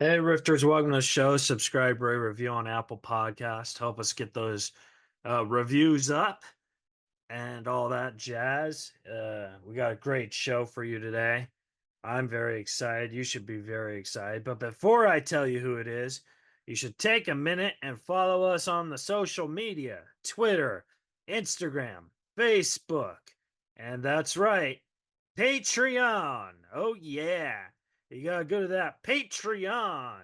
Hey, Rifters, welcome to the show. Subscribe, rate, review on Apple Podcast. Help us get those reviews up and all that jazz. We got a great show for you today. I'm very excited. You should be very excited. But before I tell you who it is, you should take a minute and follow us on the social media: Twitter, Instagram, Facebook. And that's right, Patreon. Oh, yeah. You got to go to that Patreon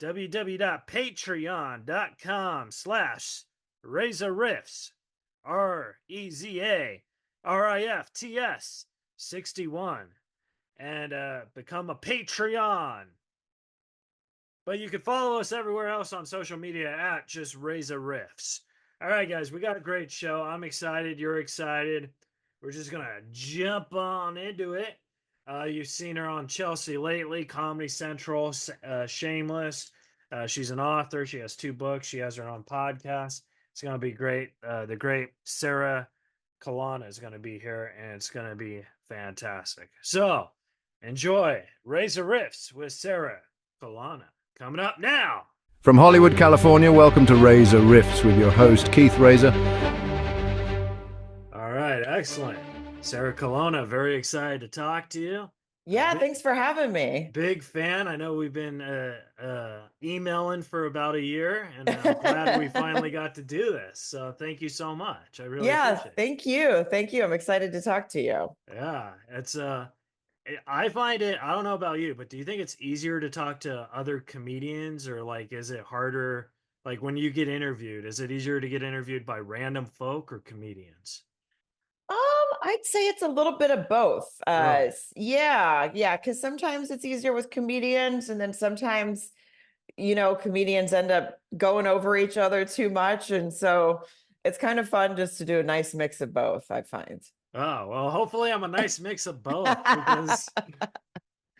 www.patreon.com/RezaRifts, REZARIFTS 61, and become a Patreon. But you can follow us everywhere else on social media at just Reza Riffs. All right, guys, we got a great show. I'm excited. You're excited. We're just going to jump on into it. You've seen her on Chelsea lately, Comedy Central, Shameless. She's an author. She has 2 books. She has her own podcast. It's going to be great. The great Sarah Colonna is going to be here, and it's going to be fantastic. So enjoy Razor Riffs with Sarah Colonna. Coming up now. From Hollywood, California, welcome to Reza Riffs with your host, Keith Reza. All right, excellent. Sarah Colonna, very excited to talk to you. Yeah, thanks for having me. Big fan. I know we've been emailing for about a year, and I'm glad we finally got to do this. So thank you so much. I really appreciate it. Thank you. Thank you. I'm excited to talk to you. Yeah, it's I find it, I don't know about you, but do you think it's easier to talk to other comedians, or like is it harder, like when you get interviewed, is it easier to get interviewed by random folk or comedians? I'd say it's a little bit of both. Really? Yeah, because sometimes it's easier with comedians, and then sometimes, comedians end up going over each other too much. And so it's kind of fun just to do a nice mix of both, I find. Oh, well, hopefully I'm a nice mix of both because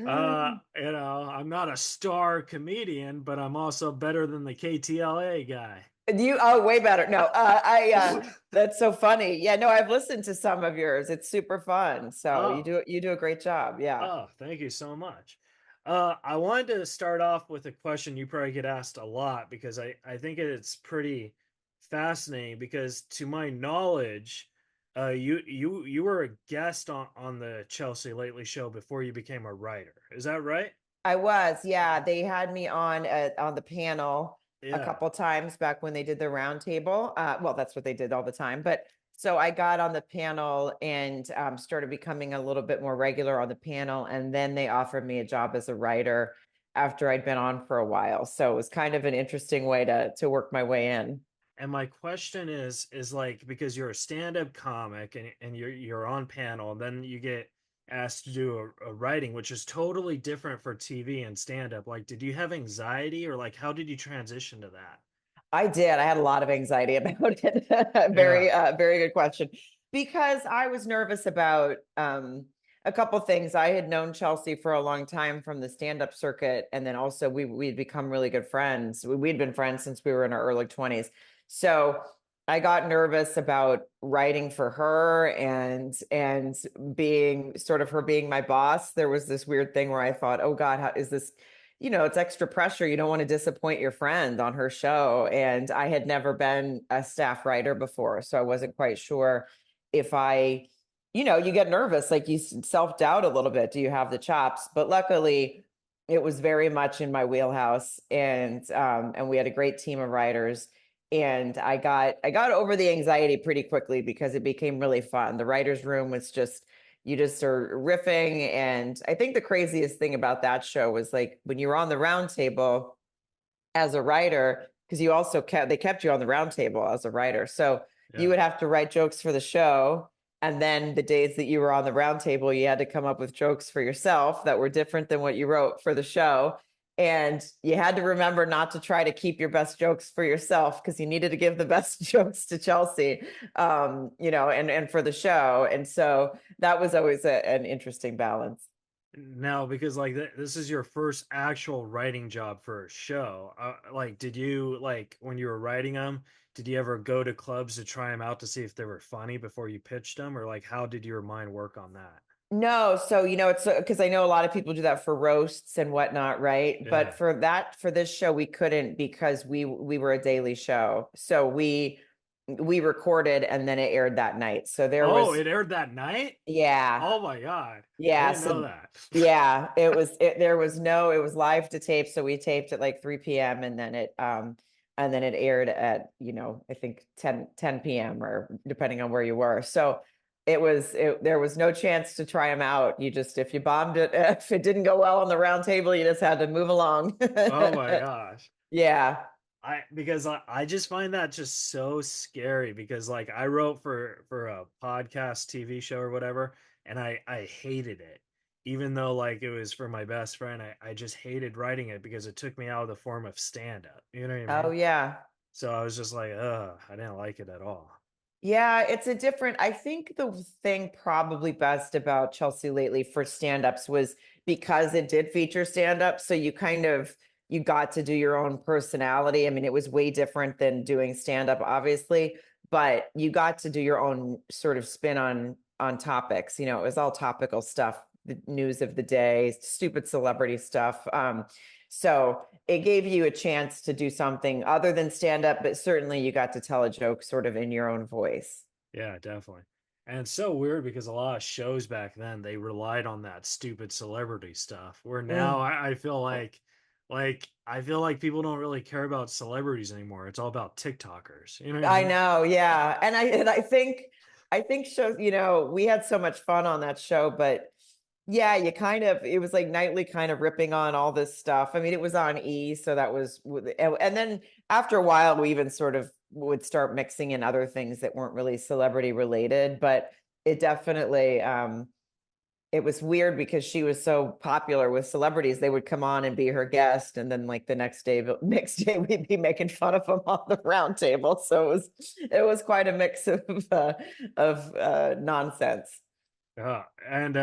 I'm not a star comedian, but I'm also better than the KTLA guy. Way better. No, that's so funny. Yeah, no, I've listened to some of yours. It's super fun. So you do a great job. Yeah. Oh, thank you so much. I wanted to start off with a question you probably get asked a lot because I think it's pretty fascinating because to my knowledge, you were a guest on the Chelsea Lately show before you became a writer. Is that right? I was. Yeah, they had me on the panel a Yeah. couple times back when they did the round table. Well, that's what they did all the time. But so I got on the panel and started becoming a little bit more regular on the panel. And then they offered me a job as a writer after I'd been on for a while. So it was kind of an interesting way to work my way in. And my question is like, because you're a stand-up comic and you're on panel, and then you get asked to do a writing, which is totally different for TV and stand-up. Like, did you have anxiety, or like how did you transition to that? I did. I had a lot of anxiety about it. Very good question. Because I was nervous about a couple things. I had known Chelsea for a long time from the stand-up circuit, and then also we'd become really good friends. We'd been friends since we were in our early 20s. So I got nervous about writing for her and being sort of her being my boss. There was this weird thing where I thought, oh God, how is this? It's extra pressure. You don't want to disappoint your friend on her show. And I had never been a staff writer before. So I wasn't quite sure if you get nervous, like you self-doubt a little bit. Do you have the chops? But luckily it was very much in my wheelhouse. And we had a great team of writers. And I got over the anxiety pretty quickly because it became really fun. The writer's room was just, you just are riffing. And I think the craziest thing about that show was like when you were on the round table as a writer, because you also they kept you on the round table as a writer. So you would have to write jokes for the show. And then the days that you were on the round table, you had to come up with jokes for yourself that were different than what you wrote for the show. And you had to remember not to try to keep your best jokes for yourself because you needed to give the best jokes to Chelsea, and for the show. And so that was always an interesting balance. Now, because like this is your first actual writing job for a show, like did you, like when you were writing them, did you ever go to clubs to try them out to see if they were funny before you pitched them, or like how did your mind work on that? No, so it's because I know a lot of people do that for roasts and whatnot, right? Yeah. But for this show, we couldn't because we were a daily show. So we recorded and then it aired that night. So there Oh, was, it aired that night? yeah, Oh my God. I yeah. didn't know So that. yeah, there was no, it was live to tape. So we taped at like 3 p.m. And then it aired at, I think 10 p.m. or depending on where you were. So there was no chance to try them out. If you bombed it, if it didn't go well on the round table, you just had to move along. Oh my gosh. Yeah. I just find that just so scary because like I wrote for a podcast TV show or whatever, and I hated it. Even though like it was for my best friend, I just hated writing it because it took me out of the form of stand up. You know what I Oh mean? yeah. So I was just like, ugh, I didn't like it at all. Yeah, I think the thing probably best about Chelsea lately for stand-ups was because it did feature stand-up. So you got to do your own personality. I mean, it was way different than doing stand-up, obviously, but you got to do your own sort of spin on topics. It was all topical stuff, the news of the day, stupid celebrity stuff. So it gave you a chance to do something other than stand up, but certainly you got to tell a joke sort of in your own voice. Yeah, definitely. And it's so weird because a lot of shows back then they relied on that stupid celebrity stuff. Where now Mm. I feel I feel like people don't really care about celebrities anymore. It's all about TikTokers. You know what I I mean? know, yeah. I think shows, we had so much fun on that show, but yeah, it was like nightly kind of ripping on all this stuff. I mean, it was on E, so that was, and then after a while, we even sort of would start mixing in other things that weren't really celebrity related, but it definitely, it was weird because she was so popular with celebrities. They would come on and be her guest, and then like the next day we'd be making fun of them on the round table. So it was quite a mix of nonsense. Yeah. And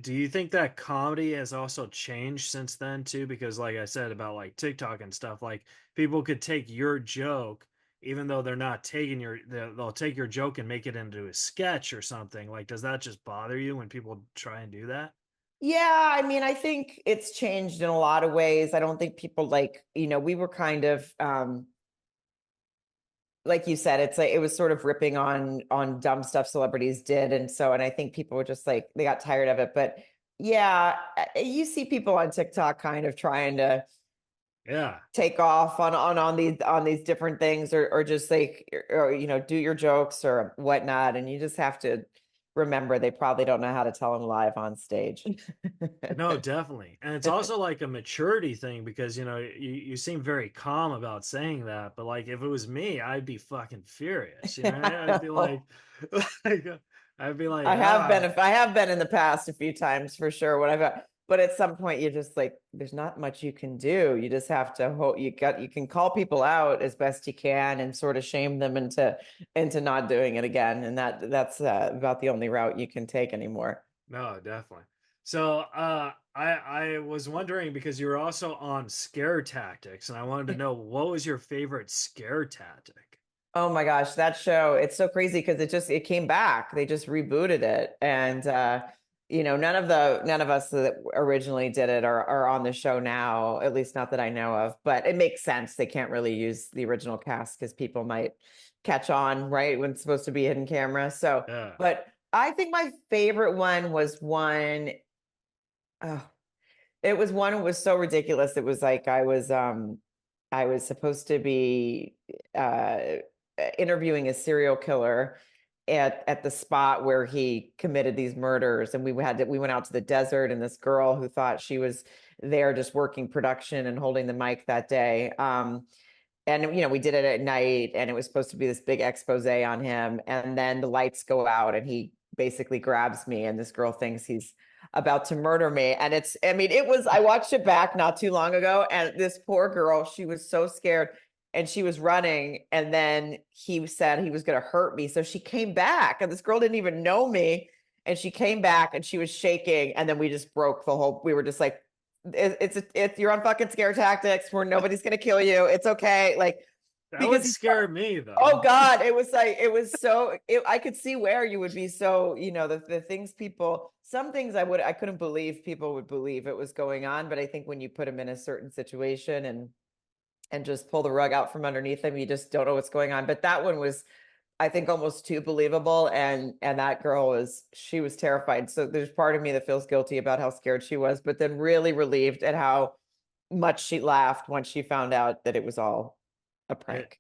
do you think that comedy has also changed since then too? Because like I said about like TikTok and stuff, like people could take your joke, even though they're not taking they'll take your joke and make it into a sketch or something. Like, does that just bother you when people try and do that? Yeah, I mean, I think it's changed in a lot of ways. I don't think people we were kind of like you said, it's like it was sort of ripping on dumb stuff celebrities did. And I think people were just like they got tired of it. But yeah, you see people on TikTok kind of trying to Yeah. take off on these different things or just like or do your jokes or whatnot. And you just have to remember they probably don't know how to tell them live on stage. No, definitely. And it's also like a maturity thing because, you seem very calm about saying that, but like if it was me, I'd be fucking furious. I I'd be like, know. like I'd be like, ah, I have been in the past a few times for sure when but at some point you're just like there's not much you can do. You just have to hope you can call people out as best you can and sort of shame them into not doing it again. And that's about the only route you can take anymore. no, definitely. So I was wondering because you were also on scare tactics, and I wanted to know what was your favorite scare tactic? Oh my gosh, that show, it's so crazy because it came back. They just rebooted it. And none of us that originally did it are on the show now, at least not that I know of. But it makes sense. They can't really use the original cast because people might catch on, right? When it's supposed to be hidden camera. So, Yeah. but I think my favorite one was oh, it was one that was so ridiculous. It was like I was supposed to be interviewing a serial killer at the spot where he committed these murders, and we went out to the desert, and this girl who thought she was there just working production and holding the mic that day. And we did it at night, and it was supposed to be this big expose on him, and then the lights go out and he basically grabs me, and this girl thinks he's about to murder me. And I watched it back not too long ago, and this poor girl, she was so scared and she was running, and then he said he was going to hurt me, so she came back, and this girl didn't even know me, and she came back and she was shaking, and then we just broke the whole, we were just like, it's you're on fucking scare tactics where nobody's gonna kill you. It's okay. Like That because would he's scare me oh though. God, it was like I could see where you would be so, the things people, some things I couldn't believe people would believe it was going on, but I think when you put them in a certain situation and just pull the rug out from underneath them, you just don't know what's going on. But that one was, I think, almost too believable, and that girl she was terrified. So there's part of me that feels guilty about how scared she was, but then really relieved at how much she laughed once she found out that it was all a It, prank.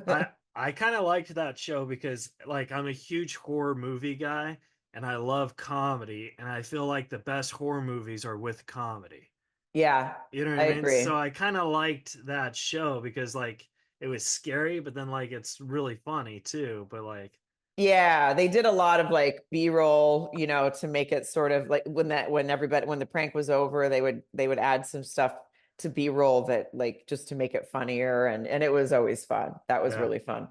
I I kind of liked that show because like I'm a huge horror movie guy and I love comedy and I feel like the best horror movies are with comedy. Yeah, You know what I I mean? So agree. I kind of liked that show because like it was scary, but then like it's really funny too. But like, Yeah, they did a lot of like B-roll, to make it sort of like when the prank was over, they would add some stuff to B-roll that, like, just to make it funnier, and it was always fun. That was yeah, really fun.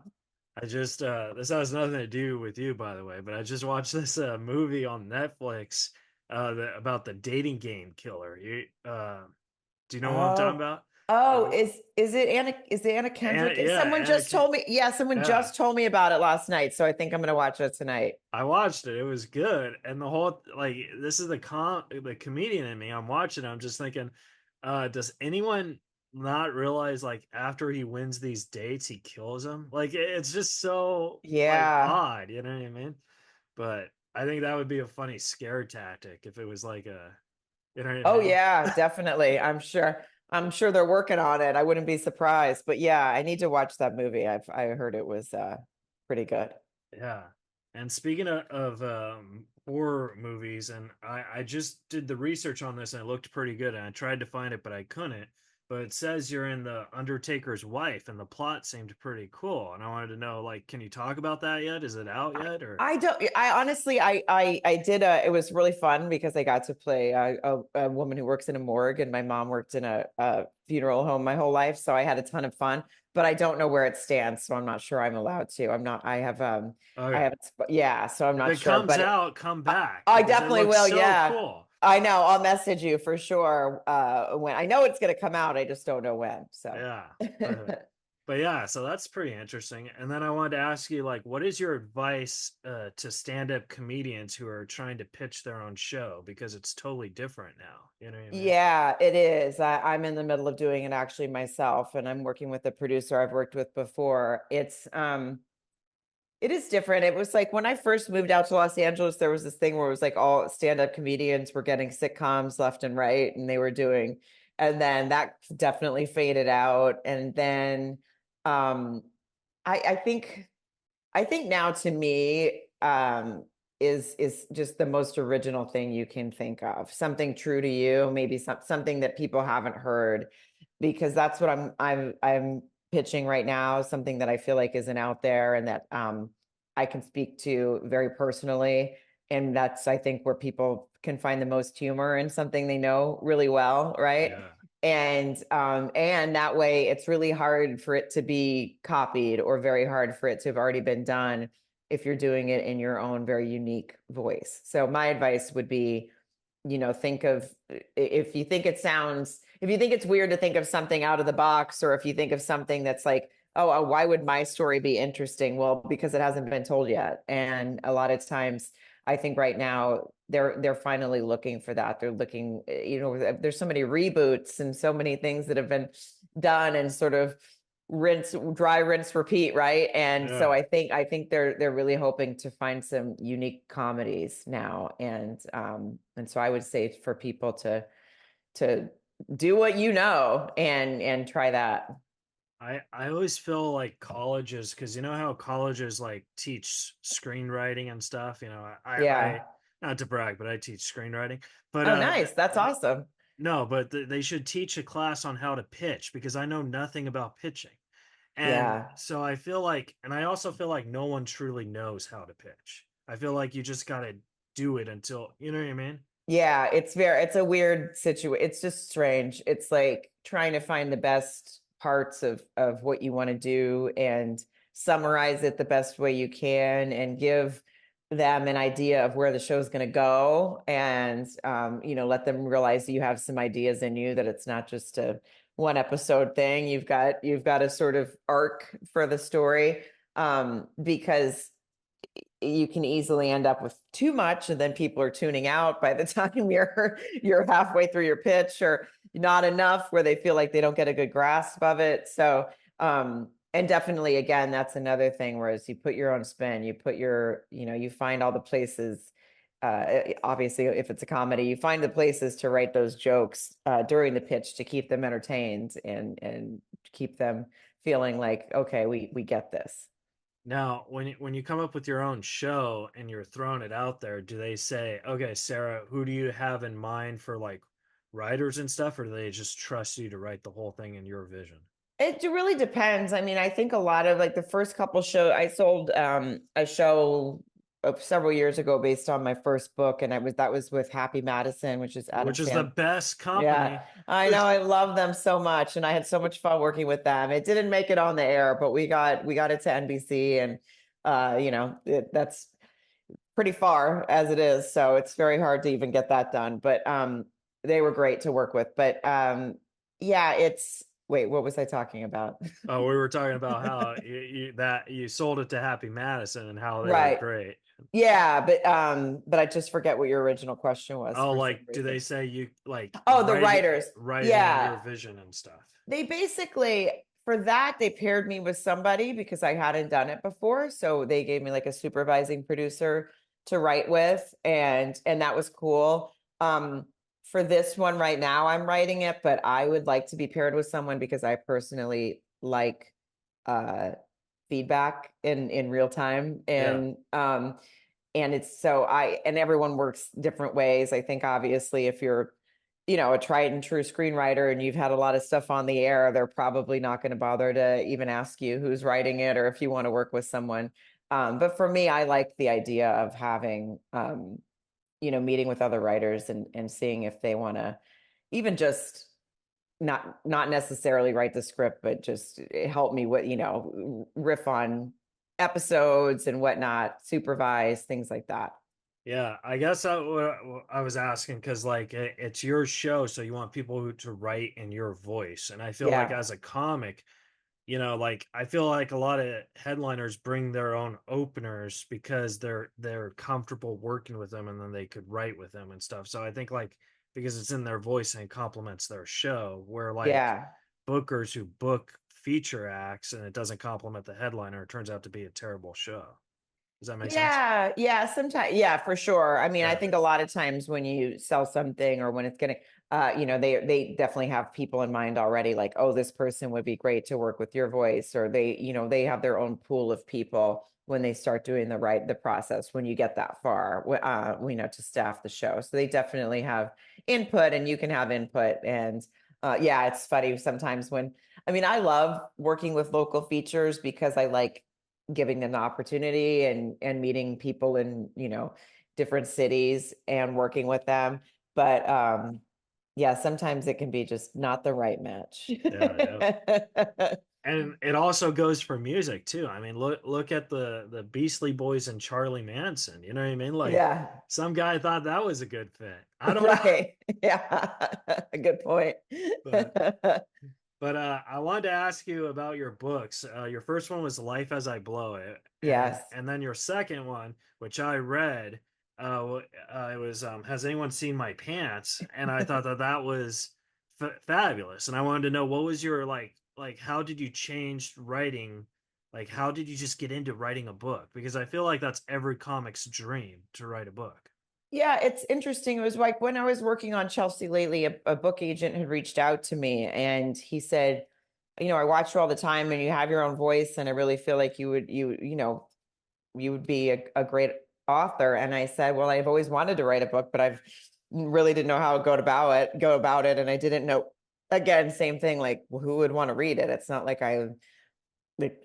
I just this has nothing to do with you, by the way, but I just watched this movie on Netflix about the dating game killer. You do you know what I'm talking Oh, about? oh, Uh, is it Anna and Kendrick? yeah, Someone just Anakin. told me. Yeah, someone Yeah, just told me about it last night, so I think I'm gonna watch it tonight. I watched it. It was good, and the whole like this is the comedian in me. I'm watching. I'm just thinking, does anyone not realize like after he wins these dates, he kills them? Like it's just so like Yeah. odd. You know what I mean? But I think that would be a funny scare tactic if it was like a, you know what I Oh mean? yeah, definitely. I'm sure they're working on it. I wouldn't be surprised. But yeah, I need to watch that movie. I heard it was pretty good. Yeah. And speaking of horror movies, and I just did the research on this and it looked pretty good. And I tried to find it, but I couldn't. But it says you're in the Undertaker's wife, and the plot seemed pretty cool. And I wanted to know, like, can you talk about that yet? Is it out yet? Or I don't. I honestly, I did. It was really fun because I got to play a woman who works in a morgue, and my mom worked in a funeral home my whole life, so I had a ton of fun. But I don't know where it stands, so I'm not sure I'm allowed to. I'm not. I okay, haven't. Yeah, so I'm if not it sure. comes But out, come I, back I because it definitely looks will. so Yeah, cool. I know. I'll message you for sure. When I know it's going to come out, I just don't know when. So. Yeah. But yeah, so that's pretty interesting. And then I wanted to ask you, like, what is your advice to stand-up comedians who are trying to pitch their own show because it's totally different now. You know what I mean? Yeah, it is. I'm in the middle of doing it actually myself, and I'm working with a producer I've worked with before. It is different. It was like when I first moved out to Los Angeles, there was this thing where it was like all stand-up comedians were getting sitcoms left and right, and and then that definitely faded out. And then um I, I think I think now to me is just the most original thing you can think of. Something true to you, maybe something that people haven't heard, because that's what I'm pitching right now, something that I feel like isn't out there and that I can speak to very personally. And that's, I think, where people can find the most humor in something they know really well, right? Yeah. And that way it's really hard for it to be copied or very hard for it to have already been done if you're doing it in your own very unique voice. So my advice would be, think of, if you think it's weird to think of something out of the box, or if you think of something that's like, oh, why would my story be interesting? Well, because it hasn't been told yet. And a lot of times I think right now they're finally looking for that. They're looking, there's so many reboots and so many things that have been done and sort of rinse, repeat, right? And so Yeah. I think they're really hoping to find some unique comedies now. And so I would say for people to do what and try that. I always feel like colleges, because you know how colleges like teach screenwriting and stuff. You know, I Yeah. not to brag, but I teach screenwriting. But Oh, nice. That's awesome. no, but they should teach a class on how to pitch because I know nothing about pitching. And Yeah. so I feel like, and I also feel like no one truly knows how to pitch. I feel like you just got to do it until, you know what I mean? Yeah, it's a weird situation. It's just strange. It's like trying to find the best parts of what you want to do and summarize it the best way you can and give them an idea of where the show's going to go, and let them realize that you have some ideas in you, that it's not just a one episode thing. You've got a sort of arc for the story, because you can easily end up with too much, and then people are tuning out by the time you're halfway through your pitch, or not enough where they feel like they don't get a good grasp of it. So, and definitely, again, that's another thing, whereas you put your own spin, you put your, you find all the places, obviously, if it's a comedy, you find the places to write those jokes during the pitch to keep them entertained, and keep them feeling like, okay, we get this. Now, when you come up with your own show and you're throwing it out there, do they say, "Okay, Sarah, who do you have in mind for like writers and stuff," or do they just trust you to write the whole thing in your vision? It really depends. I mean, I think a lot of, like, the first couple show I sold a show several years ago based on my first book, and that was with Happy Madison, which is Adam Which is the Sand. best Yeah, company. I know. I love them so much, and I had so much fun working with them. It didn't make it on the air, but we got it to NBC, and that's pretty far as it is, so it's very hard to even get that done. But they were great to work with. But yeah, it's wait, what was I talking about? Oh, we were talking about how you sold it to Happy Madison and how they were Right. great. Yeah, but I just forget what your original question was Oh, for some like, do reason. they say you like Oh, the writers. writing in Yeah. your vision and stuff? They basically, for that, they paired me with somebody because I hadn't done it before. So they gave me like a supervising producer to write with, and that was cool. For this one right now, I'm writing it, but I would like to be paired with someone because I personally like uh feedback in real time. Yeah. And it's so and everyone works different ways. I think obviously if you're, a tried and true screenwriter and you've had a lot of stuff on the air, they're probably not going to bother to even ask you who's writing it or if you want to work with someone. But for me, I like the idea of having, meeting with other writers, and seeing if they want to even just not necessarily write the script, but just help me with, riff on episodes and whatnot, supervise things like that. Yeah, I guess what I was asking because like it's your show, so you want people to write in your voice, and I feel like Yeah. as a comic, like I feel like a lot of headliners bring their own openers because they're comfortable working with them, and then they could write with them and stuff. So I think like because it's in their voice and it complements their show, where like Yeah. bookers who book feature acts and it doesn't complement the headliner, it turns out to be a terrible show. Does that make sense? Yeah, yeah, sometimes, yeah, for sure. I mean, I Yeah. think a lot of times when you sell something or when it's gonna, they definitely have people in mind already, like, oh, this person would be great to work with your voice, or they have their own pool of people when they start doing the process, when you get that far, to staff the show. So they definitely have input, and you can have input. And yeah, it's funny sometimes I mean, I love working with local features because I like giving them the opportunity, and meeting people in, different cities and working with them. But yeah, sometimes it can be just not the right match. Yeah, yeah. And it also goes for music too. I mean, look at the Beastly Boys and Charlie Manson. You know what I mean? Like Yeah. some guy thought that was a good fit. I don't know, Right. Yeah. Good point. but I wanted to ask you about your books. Your first one was Life as I Blow It, and Yes. then your second one, which I read, it was Has Anyone Seen My Pants? And I thought that was fabulous. And I wanted to know what was your like how did you change writing? Like how did you just get into writing a book? Because I feel like that's every comic's dream to write a book. Yeah, it's interesting. It was like when I was working on Chelsea lately, a book agent had reached out to me, and he said, I watch you all the time and you have your own voice, and I really feel like you would be a great author. And I said, well, I've always wanted to write a book, but I've really didn't know how to go about it. And I didn't know, again, same thing, like, well, who would want to read it? It's not like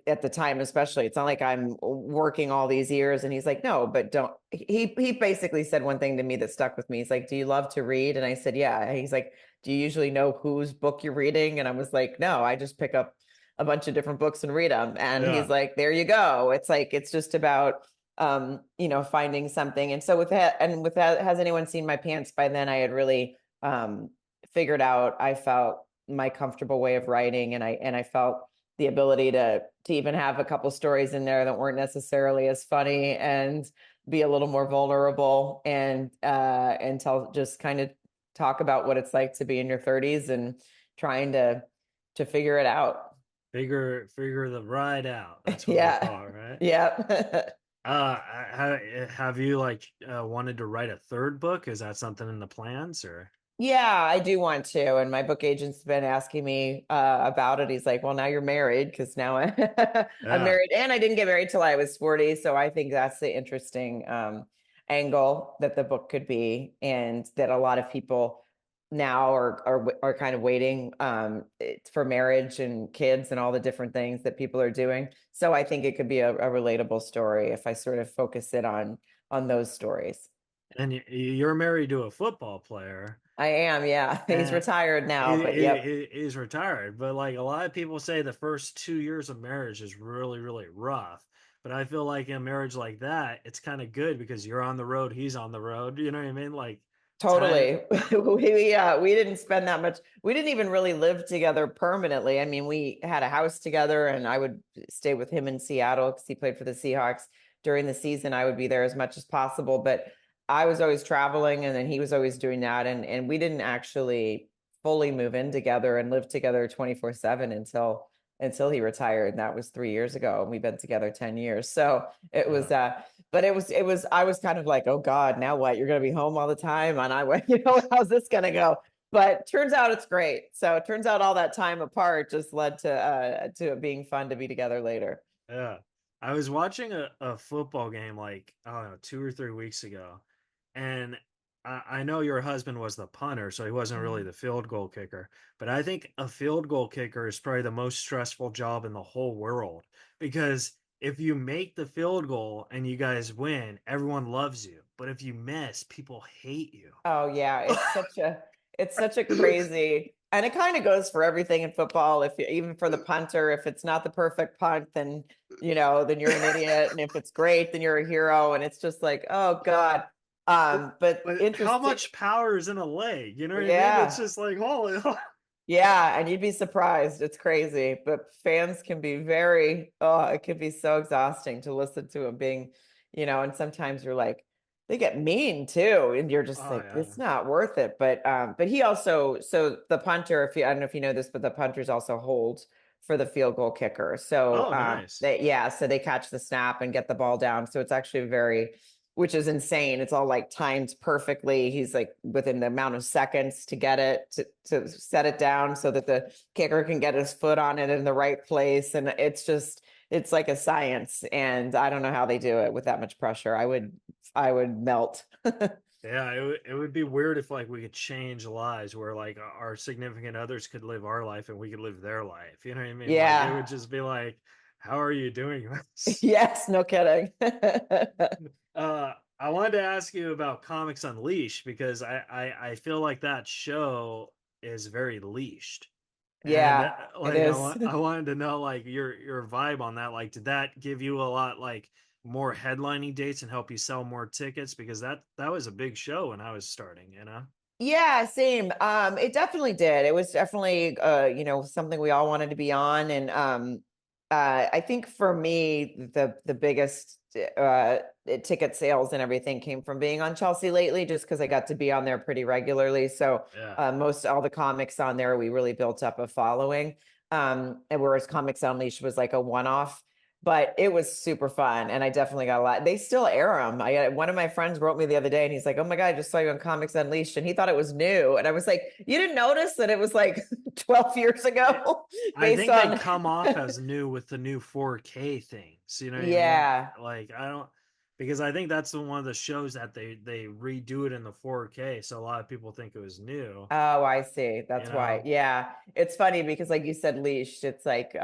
at the time, especially, it's not like I'm working all these years. And he's like, no, but don't. He basically said one thing to me that stuck with me. He's like, do you love to read? And I said, yeah. And he's like, do you usually know whose book you're reading? And I was like, no, I just pick up a bunch of different books and read them. And Yeah. he's like, there you go. It's like, it's just about finding something. And so with that, Has Anyone Seen My Pants? By then I had really figured out, I felt, my comfortable way of writing, and I felt the ability to even have a couple stories in there that weren't necessarily as funny and be a little more vulnerable, and tell, just kind of talk about what it's like to be in your 30s and trying to figure it out. Figure the ride out. That's what we Yeah. call it, right? Yeah. Have you like wanted to write a third book? Is that something in the plans or? Yeah, I do want to. And my book agent's been asking me about it. He's like, well, now you're married, because now I'm Yeah. married, and I didn't get married till I was 40. So I think that's the interesting angle that the book could be, and that a lot of people now are kind of waiting for marriage and kids and all the different things that people are doing. So I think it could be a relatable story if I sort of focus it on those stories. And you're married to a football player. I am, yeah. He's And retired now, but yep. he's retired, but like a lot of people say the first 2 years of marriage is really, really rough. But I feel like in a marriage like that, it's kind of good because you're on the road, he's on the road. You know what I mean? Like time. Totally. We didn't spend that much. We didn't even really live together permanently. I mean, we had a house together, and I would stay with him in Seattle because he played for the Seahawks during the season. I would be there as much as possible, but I was always traveling, and then he was always doing that. And we didn't actually fully move in together and live together 24/7 until he retired. And that was 3 years ago. And we've been together 10 years. So it Yeah. was but I was kind of like, oh God, now what? You're gonna be home all the time. And I went, how's this gonna go? But turns out it's great. So it turns out all that time apart just led to it being fun to be together later. Yeah. I was watching a football game like, I don't know, 2 or 3 weeks ago. And I know your husband was the punter, so he wasn't really Mhm. the field goal kicker. But I think a field goal kicker is probably the most stressful job in the whole world because if you make the field goal and you guys win, everyone loves you. But if you miss, people hate you. Oh yeah, it's such a crazy, and it kind of goes for everything in football. Even for the punter, if it's not the perfect punt, then then you're an idiot, and if it's great, then you're a hero. And it's just like, oh God. But But how interesting. much power is in a leg? You know what I mean? It's Yeah. just like, holy. Yeah, and you'd be surprised. It's crazy, but fans can be it can be so exhausting to listen to them being, and sometimes you're like, they get mean too, and you're just Oh like, yeah. it's not worth it. But he also, so the punter, if you, I don't know if you know this, but the punters also hold for the field goal kicker. So Oh, nice. so they catch the snap and get the ball down. So it's actually which is insane. It's all like timed perfectly. He's like within the amount of seconds to get it to set it down so that the kicker can get his foot on it in the right place. And it's like a science. And I don't know how they do it with that much pressure. I would melt. Yeah, it would be weird if like we could change lives where like our significant others could live our life and we could live their life. You know what I mean? Like it would Yeah. just be like, how are you doing this? Yes, no kidding. I wanted to ask you about Comics Unleashed because I feel like that show is very leashed. And Yeah, it like is. I wanted to know like your vibe on that. Like, did that give you a lot like more headlining dates and help you sell more tickets? Because that was a big show when I was starting, you know? Yeah, same. It definitely did. It was definitely something we all wanted to be on. And I think for me, the biggest ticket sales and everything came from being on Chelsea Lately, just because I got to be on there pretty regularly. So Yeah. most all the comics on there, we really built up a following. And whereas Comics Unleashed was like a one-off, but it was super fun, and I definitely got a lot. They still air them. One of my friends wrote me the other day, and he's like, "Oh my God, I just saw you on Comics Unleashed," and he thought it was new, and I was like, "You didn't notice that it was like 12 years Yeah. ago, I based think they on." come off as new with the new 4K things. You know what I mean? Yeah. Like I don't because I think that's the one of the shows that they redo it in the 4K, so a lot of people think it was new. Oh, I see. You That's why. know? Yeah. It's funny because like you said, Leash, it's like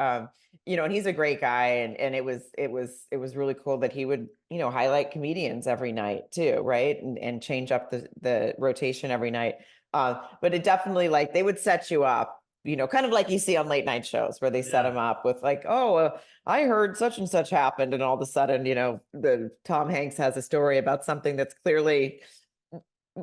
and he's a great guy, and it was really cool that he would, highlight comedians every night too, right? And change up the rotation every night. But it definitely, like, they would set you up, kind of like you see on late night shows where they set Yeah. them up with like, oh, I heard such and such happened, and all of a sudden, the Tom Hanks has a story about something that's clearly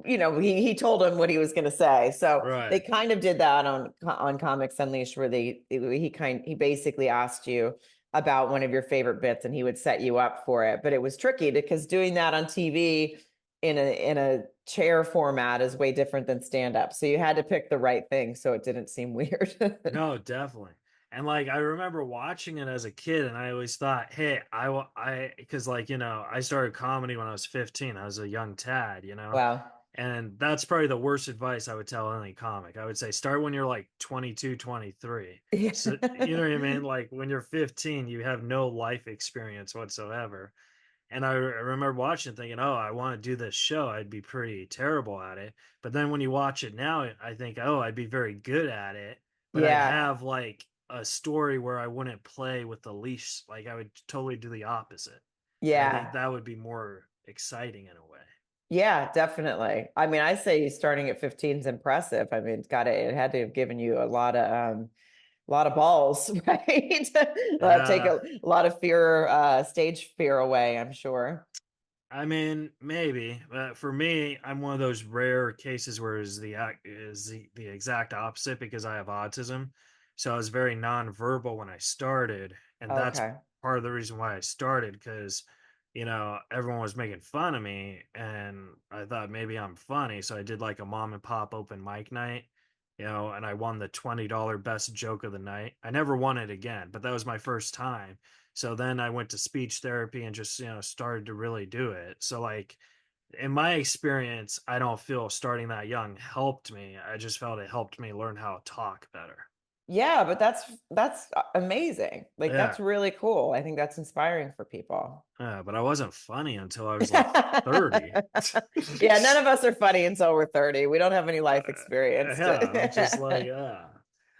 he told him what he was going to say. So they Right. kind of did that on Comics Unleashed, where he basically asked you about one of your favorite bits, and he would set you up for it. But it was tricky because doing that on TV in a chair format is way different than stand up. So you had to pick the right thing so it didn't seem weird. No, definitely. And like I remember watching it as a kid, and I always thought, hey, because like I started comedy when I was 15. I was a young tad, Wow. and that's probably the worst advice I would tell any comic. I would say start when you're like 22, 23. Yeah. So you know what I mean? Like when you're 15, you have no life experience whatsoever. And I remember watching thinking, oh, I want to do this show. I'd be pretty terrible at it. But then when you watch it now, I think, oh, I'd be very good at it. But I'd Yeah. have like a story where I wouldn't play with the leash. Like I would totally do the opposite. And I think Yeah. that would be more exciting in a way. Yeah, definitely. I mean, I say starting at 15 is impressive. I mean, it had to have given you a lot of balls, right? Take Yeah. a lot of fear, stage fear away, I'm sure. I mean, maybe, but for me, I'm one of those rare cases where the exact opposite because I have autism. So I was very nonverbal when I started, and that's Okay. part of the reason why I started because everyone was making fun of me, and I thought maybe I'm funny, so I did like a mom and pop open mic night, and I won the $20 best joke of the night. I never won it again, but that was my first time. So then I went to speech therapy and just, started to really do it. So like in my experience, I don't feel starting that young helped me. I just felt it helped me learn how to talk better. Yeah, but that's amazing. Like Yeah. that's really cool. I think that's inspiring for people. Yeah, but I wasn't funny until I was like 30. Yeah, none of us are funny until we're 30. We don't have any life experience Yeah, I'm just like, to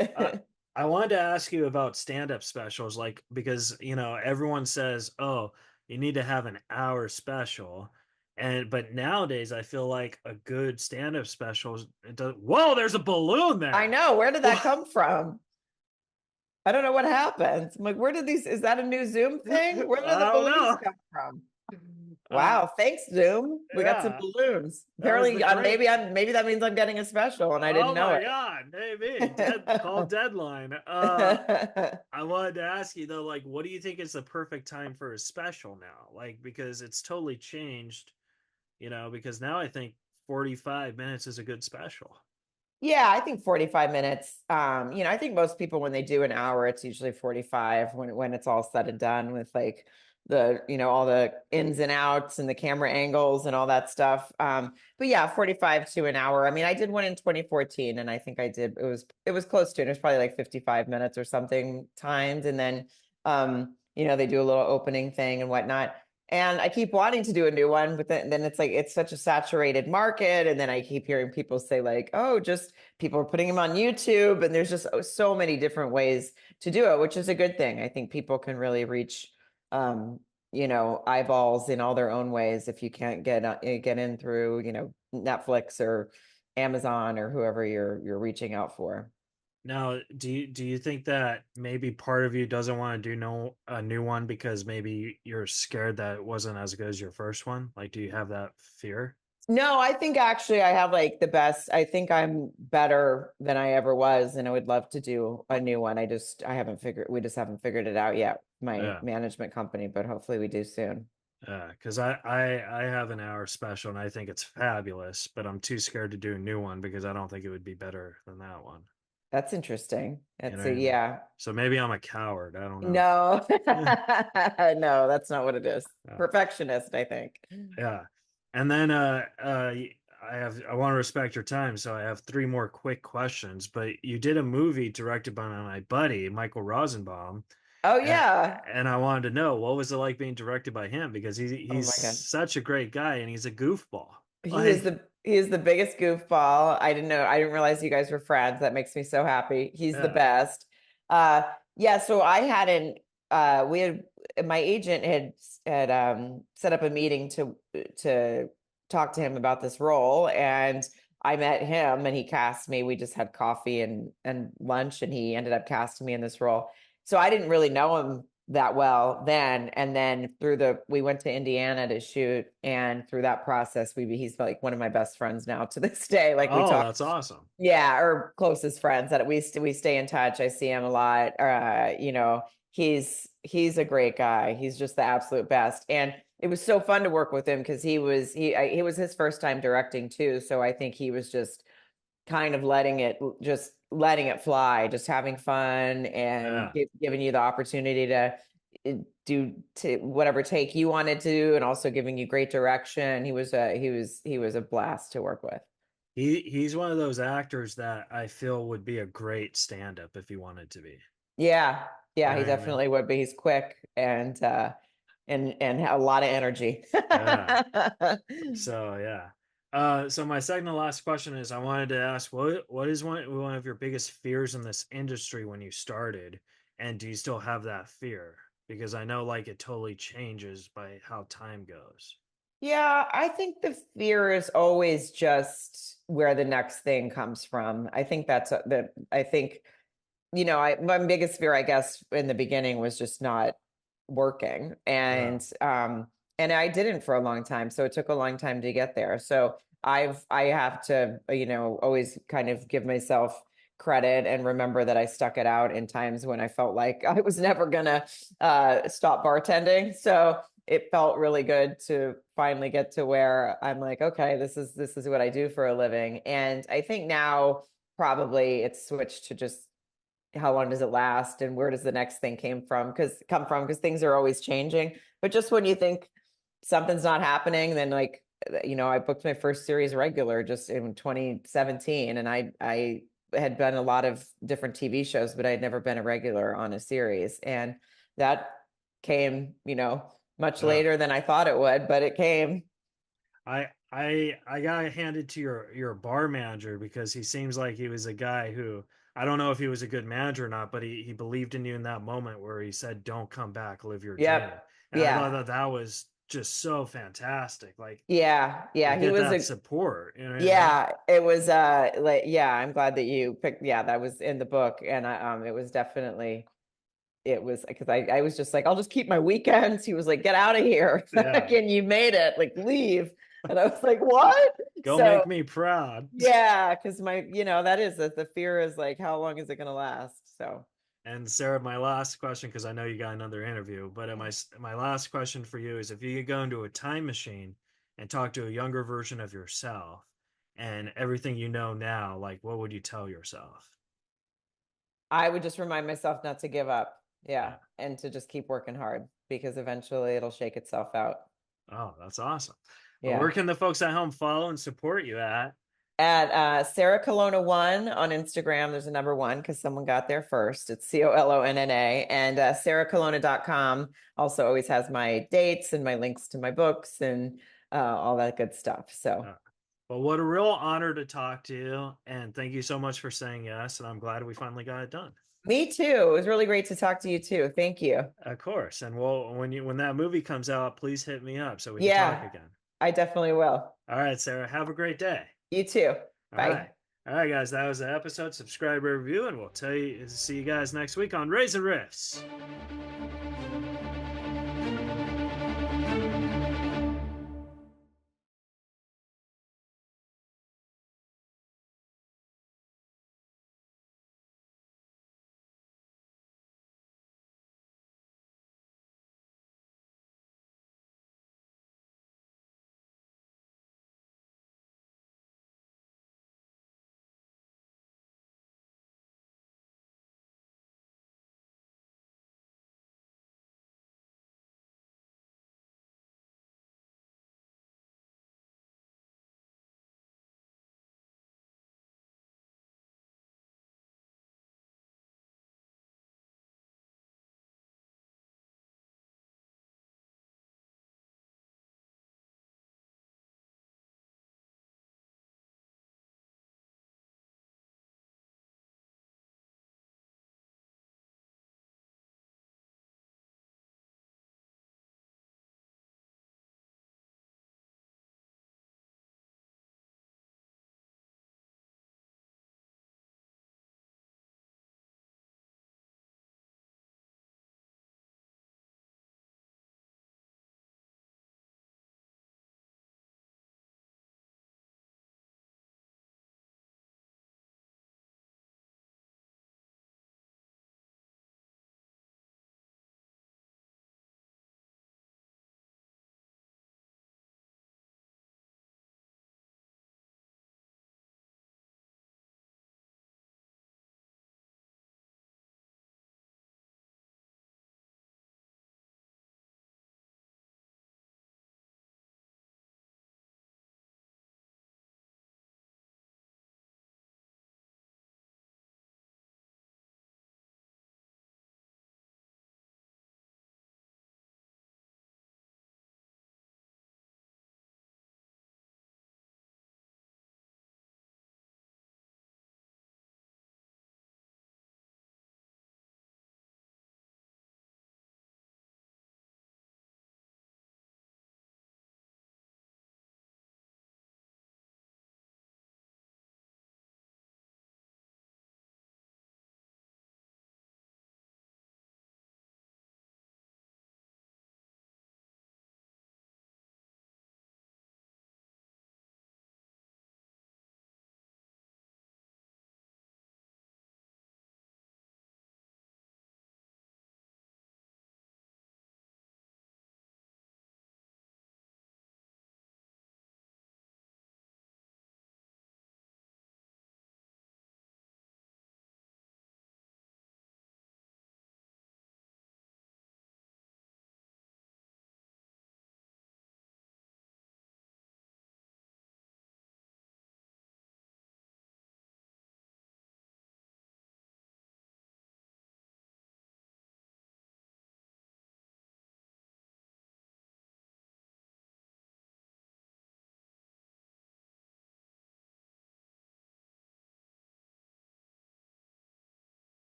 I, I wanted to ask you about stand-up specials, like because everyone says, "Oh, you need to have an hour special," but nowadays I feel like a good stand-up special. It does. Whoa, there's a balloon I there. know. Where did that What? come from? I don't know what happened. I'm like, where did is that a new Zoom thing? Where did the I don't balloons know. come from? Uh, Wow, thanks, Zoom. We got some yeah, balloons. that was the Apparently, great. maybe that means I'm getting a special and I didn't Oh know my God, maybe call it. deadline. I wanted to ask you though, like, what do you think is the perfect time for a special now? Like, because it's totally changed, because now I think 45 minutes is a good special. Yeah, I think 45 minutes. I think most people when they do an hour, it's usually 45 when it's all said and done with like all the ins and outs and the camera angles and all that stuff. But yeah, 45 to an hour. I mean, I did one in 2014 and I think it was close to it. It was probably like 55 minutes or something timed. And then they do a little opening thing and whatnot. And I keep wanting to do a new one, but then it's like it's such a saturated market. And then I keep hearing people say, like, oh, just people are putting them on YouTube. And there's just so many different ways to do it, which is a good thing. I think people can really reach eyeballs in all their own ways if you can't get in through, Netflix or Amazon or whoever you're reaching out for. Now, do you think that maybe part of you doesn't want to do a new one because maybe you're scared that it wasn't as good as your first one? Like, do you have that fear? No, I think actually I have like the best. I think I'm better than I ever was, and I would love to do a new one. We just haven't figured it out yet, my Yeah. management company, but hopefully we do soon. Yeah, because I have an hour special and I think it's fabulous, but I'm too scared to do a new one because I don't think it would be better than that one. That's interesting. You know That's what a I mean? yeah. So maybe I'm a coward. I don't know. No, no, that's not what it is. Yeah. Perfectionist, I think. Yeah. And then I want to respect your time, so I have three more quick questions. But you did a movie directed by my buddy Michael Rosenbaum, Oh and, yeah. and I wanted to know what was it like being directed by him because Oh he's my God. such a great guy and he's a goofball. He is Like, the biggest goofball. I didn't realize you guys were friends. That makes me so happy. He's the yeah, best. Uh yeah, so I hadn't we had my agent had set up a meeting to talk to him about this role, and I met him and he cast me. We just had coffee and lunch and he ended up casting me in this role. So I didn't really know him that well then. And then we went to Indiana to shoot, and through that process, he's like one of my best friends now to this day. Like we Oh, talk, that's awesome. yeah, or closest friends that we stay in touch. I see him a lot. He's a great guy. He's just the absolute best. And it was so fun to work with him because he was his first time directing too. So I think he was just kind of letting it fly, just having fun and Yeah. giving you the opportunity to do to whatever take you wanted to, and also giving you great direction. He was a blast to work with. He's one of those actors that I feel would be a great stand-up if he wanted to be. Yeah, You yeah, know he what I mean? definitely would be. He's quick and a lot of energy. Yeah. So yeah. So my second to last question is I wanted to ask what is one of your biggest fears in this industry when you started, and do you still have that fear? Because I know like it totally changes by how time goes. Yeah, I think the fear is always just where the next thing comes from. I think I think, my biggest fear, I guess, in the beginning was just not working. Yeah. And I didn't for a long time. So it took a long time to get there. So I have to, always kind of give myself credit and remember that I stuck it out in times when I felt like I was never gonna stop bartending. So it felt really good to finally get to where I'm like, okay, this is what I do for a living. And I think now probably it's switched to just how long does it last and where does the next thing come from because things are always changing. But just when you think something's not happening, then like, I booked my first series regular just in 2017, and I had been a lot of different TV shows, but I'd never been a regular on a series. And that came, much Yeah. later than I thought it would, but it came. I got handed to your bar manager because he seems like he was a guy who I don't know if he was a good manager or not, but he believed in you in that moment where he said, "Don't come back, live your dream." Yep. And I thought Yeah. that was just so fantastic. Like Yeah. you Yeah. He get was that a support, you know what I mean? Yeah, it was like, yeah, I'm glad that you picked, yeah, that was in the book. And it was definitely, it was because I was just like, I'll just keep my weekends. He was like, get out of here. Yeah. And you made it, like leave. And I was like, what? Go So make me proud. yeah, because that is the fear is like, how long is it gonna last? So And Sarah, my last question, because I know you got another interview, but my last question for you is if you could go into a time machine and talk to a younger version of yourself and everything you know now, like what would you tell yourself? I would just remind myself not to give up. Yeah. Yeah. And to just keep working hard because eventually it'll shake itself out. Oh, that's awesome. Well, Yeah. where can the folks at home follow and support you at? At Sarah Colonna 1 on Instagram. There's a number one because someone got there first. It's Collonna. And sarahcolonna.com also always has my dates and my links to my books and all that good stuff. So Uh, well, what a real honor to talk to you. And thank you so much for saying yes. And I'm glad we finally got it done. me too. It was really great to talk to you too. Thank you. Of course. And well, when that movie comes out, please hit me up so we can talk Yeah, again. I definitely will. All right, Sarah. Have a great day. You too. All Bye. right. All right, guys. That was the episode. Subscribe, review, and we'll see you guys next week on Reza Riffs.